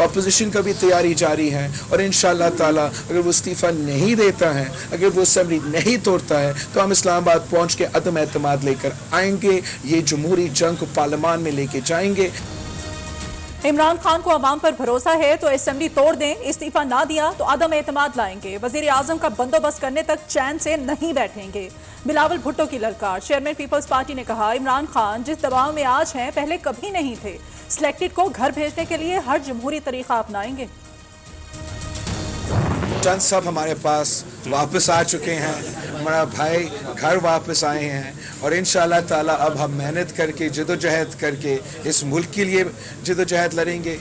Opposition کا بھی تیاری جاری ہے اور انشاءاللہ تعالی اگر وہ استعفیٰ نہیں دیتا ہے, اگر وہ اسمبلی نہیں توڑتا ہے, تو ہم اسلام آباد پہنچ کے عدم اعتماد لے کر آئیں گے. یہ جمہوری جنگ کو پارلیمان میں لے کے جائیں گے. عمران خان کو عوام پر بھروسہ ہے تو اسمبلی توڑ دیں, استعفیٰ نہ دیا تو عدم اعتماد لائیں گے. وزیر اعظم کا بندوبست کرنے تک چین سے نہیں بیٹھیں گے. بلاول بھٹو کی للکار. چیئرمین پیپلز پارٹی نے کہا عمران خان جس دباؤ میں آج ہیں پہلے کبھی نہیں تھے. سلیکٹڈ کو گھر بھیجنے کے لیے ہر جمہوری طریقہ اپنائیں گے. چند صاحب ہمارے پاس واپس آ چکے ہیں, ہمارا بھائی گھر واپس آئے ہیں اور انشاءاللہ تعالی اب ہم محنت کر کے جدوجہد کر کے اس ملک کے لیے جدوجہد لڑیں گے.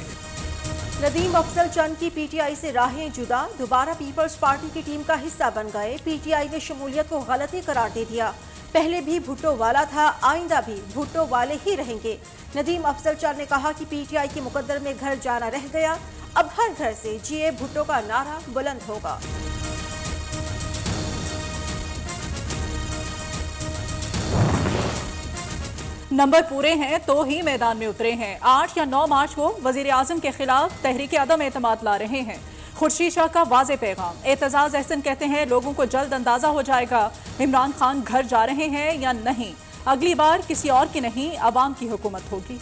ندیم افضل چند کی پی ٹی آئی سے راہیں جدا, دوبارہ پیپلز پارٹی کی ٹیم کا حصہ بن گئے. پی ٹی آئی نے شمولیت کو غلطی قرار دے دیا. پہلے بھی بھٹو والا تھا, آئندہ بھی بھٹو والے ہی رہیں گے. ندیم افضل چند نے کہا کہ پی ٹی آئی کے مقدر میں گھر جانا رہ گیا, اب ہر گھر سے جی اے بھٹو کا نعرہ بلند ہوگا. نمبر پورے ہیں تو ہی میدان میں اترے ہیں. 8 یا 9 مارچ کو وزیر اعظم کے خلاف تحریک عدم اعتماد لا رہے ہیں. خورشید شاہ کا واضح پیغام. اعتزاز احسن کہتے ہیں لوگوں کو جلد اندازہ ہو جائے گا عمران خان گھر جا رہے ہیں یا نہیں. اگلی بار کسی اور کی نہیں, عوام کی حکومت ہوگی.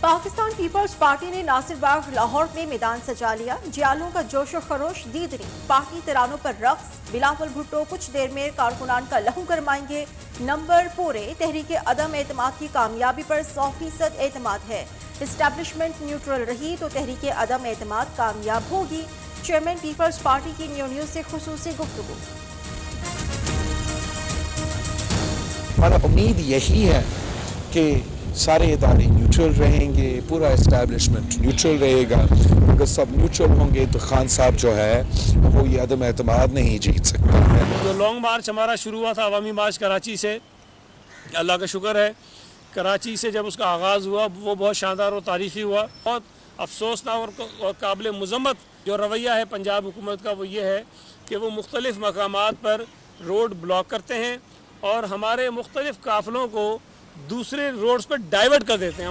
پاکستان پیپلز پارٹی نے ناصر باغ لاہور میں میدان سجا لیا. جیالوں کا جوش و خروش دیدنی, پارٹی ترانوں پر رقص. بلاول بھٹو کچھ دیر میں کارکنان کا لہو گرمائیں گے. نمبر پورے, تحریک عدم اعتماد کی کامیابی پر 100% اعتماد ہے. اسٹیبلشمنٹ نیوٹرل رہی تو تحریک عدم اعتماد کامیاب ہوگی. چیئرمین پیپلز پارٹی کی نیوز سے خصوصی گفتگو. ہمارا امید یہی ہے کہ سارے ادارے نیوٹرل رہیں گے, پورا اسٹیبلشمنٹ نیوٹرل رہے گا. اگر سب نیوٹرل ہوں گے تو خان صاحب جو ہے وہ یہ عدم اعتماد نہیں جیت سکتا ہے. جو لانگ مارچ ہمارا شروع ہوا تھا عوامی مارچ کراچی سے, اللہ کا شکر ہے کراچی سے جب اس کا آغاز ہوا وہ بہت شاندار اور تاریخی ہوا. بہت افسوسناک اور قابل مذمت جو رویہ ہے پنجاب حکومت کا وہ یہ ہے کہ وہ مختلف مقامات پر روڈ بلاک کرتے ہیں اور ہمارے مختلف قافلوں کو دوسرے روڈز پر ڈائیورٹ کر دیتے ہیں.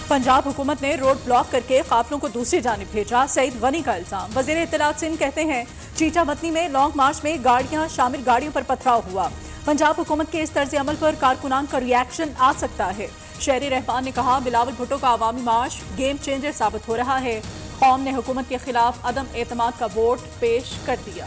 پنجاب حکومت نے روڈ بلاک کر کے قافلوں کو دوسری جانب بھیجا, سعید غنی کا الزام. وزیر اطلاعات سندھ کہتے ہیں چیچا متنی میں لانگ مارچ میں گاڑیاں شامل گاڑیوں پر پتھراؤ ہوا. پنجاب حکومت کے اس طرز عمل پر کارکنان کا ری ایکشن آ سکتا ہے. شہری رحمان نے کہا بلاول بھٹو کا عوامی مارچ گیم چینجر ثابت ہو رہا ہے. قوم نے حکومت کے خلاف عدم اعتماد کا ووٹ پیش کر دیا.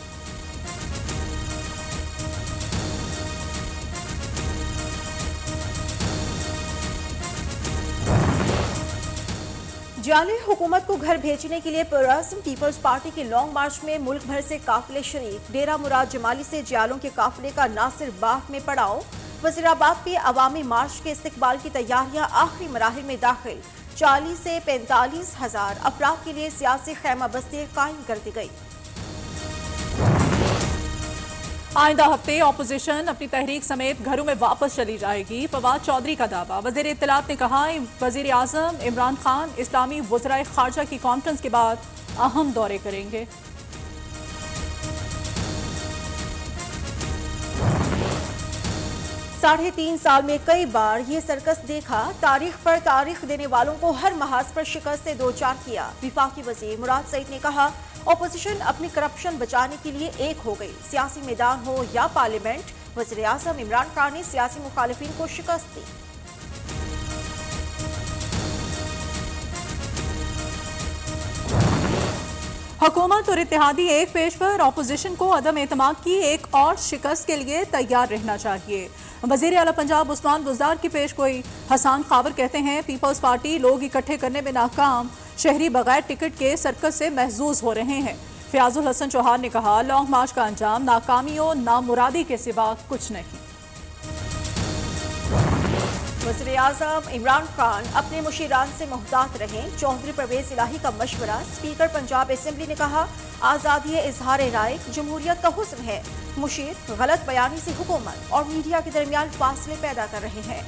جعلی حکومت کو گھر بھیجنے کے لیے پرعزم پیپلز پارٹی کی لانگ مارچ میں ملک بھر سے قافلے شریک. ڈیرہ مراد جمالی سے جیالوں کے قافلے کا ناصر باغ میں پڑاؤ. وزیر آباد پہ عوامی مارچ کے استقبال کی تیاریاں آخری مراحل میں داخل. 40 سے 45 ہزار افراد کے لیے سیاسی خیمہ بستی قائم کر دی گئی. آئندہ ہفتے اپوزیشن اپنی تحریک سمیت گھروں میں واپس چلی جائے گی. فواد چودھری کا دعویٰ. وزیر اطلاعات نے کہا وزیر اعظم عمران خان اسلامی وزرائے خارجہ کی کانفرنس کے بعد اہم دورے کریں گے. 3.5 سال میں کئی بار یہ سرکس دیکھا. تاریخ پر تاریخ دینے والوں کو ہر محاذ پر شکست سے دوچار کیا. وفاقی وزیر مراد سعید نے کہا اپوزیشن اپنی کرپشن بچانے کے لیے ایک ہو گئی. سیاسی میدان ہو یا پارلیمنٹ, وزیر اعظم عمران خان نے سیاسی مخالفین کو شکست دی. حکومت اور اتحادی ایک پیج پر اپوزیشن کو عدم اعتماد کی ایک اور شکست کے لیے تیار رہنا چاہیے. وزیر اعلیٰ پنجاب عثمان بزدار کی پیش گوئی. حسان خاور کہتے ہیں پیپلز پارٹی لوگ اکٹھے کرنے میں ناکام, شہری بغیر ٹکٹ کے سرکس سے محظوظ ہو رہے ہیں. فیاض الحسن چوہان نے کہا لانگ مارچ کا انجام ناکامی و نامرادی کے سوا کچھ نہیں. وزیر اعظم عمران خان اپنے مشیران سے محتاط رہیں. چودھری پرویز الہی کا مشورہ. اسپیکر پنجاب اسمبلی نے کہا آزادی اظہار رائے جمہوریت کا حسن ہے. مشیر غلط بیانی سے حکومت اور میڈیا کے درمیان فاصلے پیدا کر رہے ہیں.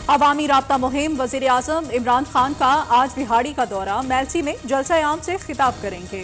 عوامی رابطہ مہم. وزیر اعظم عمران خان کا آج بہاڑی کا دورہ. میلسی میں جلسہ عام سے خطاب کریں گے.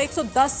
110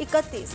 31